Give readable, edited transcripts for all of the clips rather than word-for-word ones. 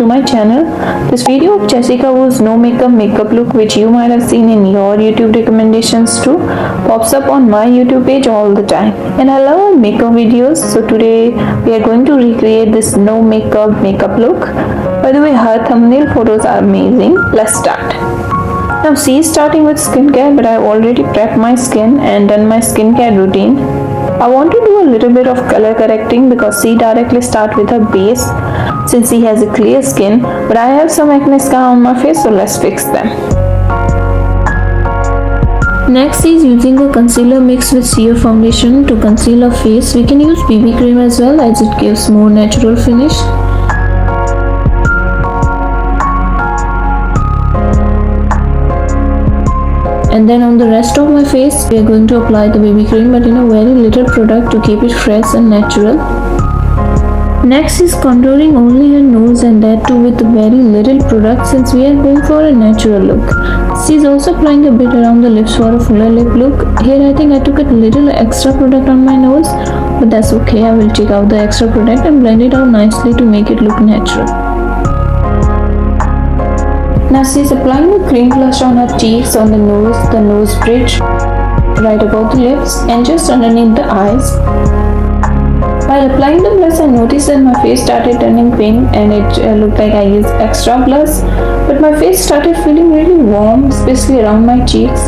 to my channel. This video of Jessica Wu's no makeup look, which you might have seen in your YouTube recommendations too, pops up on my YouTube page all the time. And I love makeup videos, so today we are going to recreate this no makeup look. By the way, her thumbnail photos are amazing. Let's start. Now she's starting with skincare, but I've already prepped my skin and done my skincare routine. I want to do a little bit of color correcting because she directly starts with her base since she has a clear skin, but I have some acne scar on my face, so let's fix them. Next is using a concealer mixed with sheer foundation to conceal her face. We can use BB cream as well as it gives more natural finish. And then on the rest of my face, we are going to apply the BB cream, but in a very little product to keep it fresh and natural. Next is contouring only her nose, and that too with very little product since we are going for a natural look. She's also applying a bit around the lips for a fuller lip look. Here I think I took a little extra product on my nose, but that's okay. I will take out the extra product and blend it out nicely to make it look natural. Now she's applying the cream blush on her cheeks, on the nose bridge, right above the lips and just underneath the eyes. While applying the blush, I noticed that my face started turning pink and it looked like I used extra blush, but my face started feeling really warm, especially around my cheeks.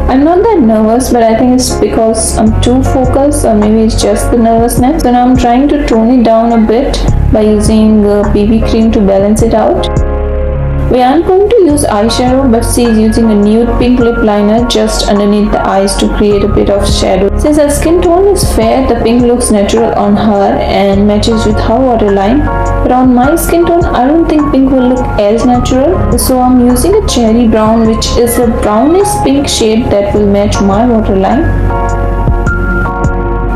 I'm not that nervous, but I think it's because I'm too focused, or maybe it's just the nervousness. So now I'm trying to tone it down a bit by using BB cream to balance it out. We aren't going to use eyeshadow, but she is using a nude pink lip liner just underneath the eyes to create a bit of shadow. Since her skin tone is fair, the pink looks natural on her and matches with her waterline. But on my skin tone, I don't think pink will look as natural. So I'm using a cherry brown, which is a brownish pink shade that will match my waterline.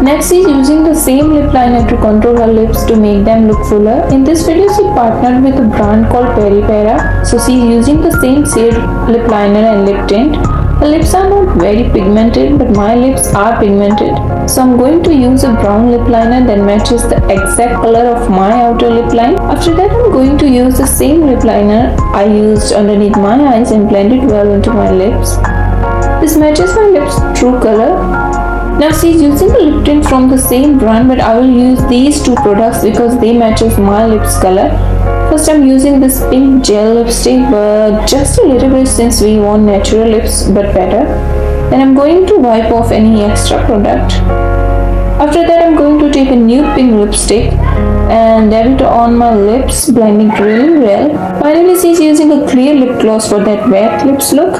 Next is using the same lip liner to contour her lips to make them look fuller. In this video, she partnered with a brand called Peripera, so she's using the same shade lip liner and lip tint. Her lips are not very pigmented, but my lips are pigmented. So I'm going to use a brown lip liner that matches the exact color of my outer lip line. After that, I'm going to use the same lip liner I used underneath my eyes and blend it well into my lips. This matches my lips' true color. Now she's using a lip tint from the same brand, but I will use these two products because they matches my lips color. First I'm using this pink gel lipstick, but just a little bit since we want natural lips but better. Then I'm going to wipe off any extra product. After that I'm going to take a nude pink lipstick and dab it on my lips, blending it really well. Finally she's using a clear lip gloss for that wet lips look.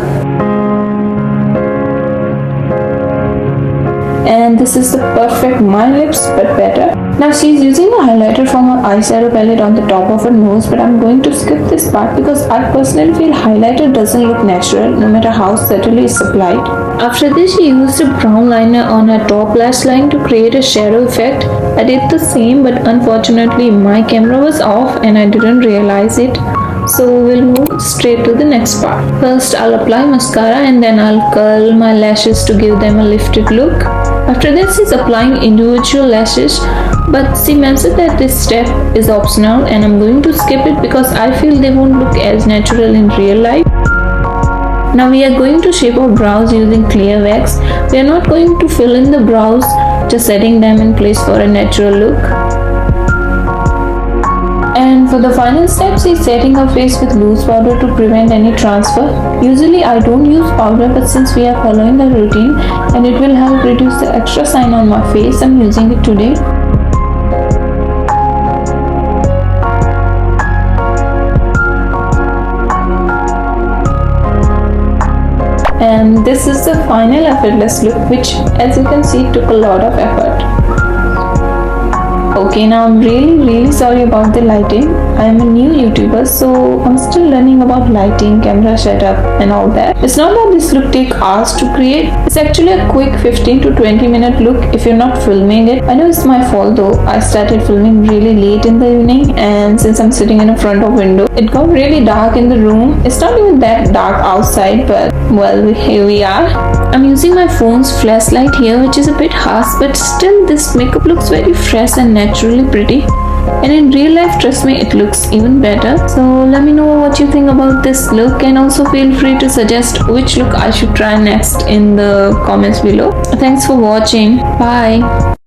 And this is the perfect my lips but better. Now she's using a highlighter from her eyeshadow palette on the top of her nose, but I'm going to skip this part because I personally feel highlighter doesn't look natural no matter how subtly it's applied. After this she used a brown liner on her top lash line to create a shadow effect. I did the same, but unfortunately my camera was off and I didn't realize it. So we'll move straight to the next part. First I'll apply mascara and then I'll curl my lashes to give them a lifted look. After that she's applying individual lashes, but she mentioned that this step is optional and I'm going to skip it because I feel they won't look as natural in real life. Now we are going to shape our brows using clear wax. We are not going to fill in the brows, just setting them in place for a natural look. And for the final step, she's setting her face with loose powder to prevent any transfer. Usually I don't use powder, but since we are following the routine and it will help reduce the extra shine on my face, I'm using it today. And this is the final effortless look, which as you can see took a lot of effort. Okay, now I'm really sorry about the lighting. I am a new YouTuber, so I'm still learning about lighting, camera setup and all that. It's not that this look takes hours to create. It's actually a quick 15 to 20 minute look if you're not filming it. I know it's my fault though. I started filming really late in the evening, and since I'm sitting in a front of window, it got really dark in the room. It's not even that dark outside, but well, here we are. I'm using my phone's flashlight here, which is a bit harsh, but still this makeup looks very fresh and naturally pretty. and in real life, trust me, it looks even better. So let me know what you think about this look, and also feel free to suggest which look I should try next in the comments below. Thanks for watching. Bye.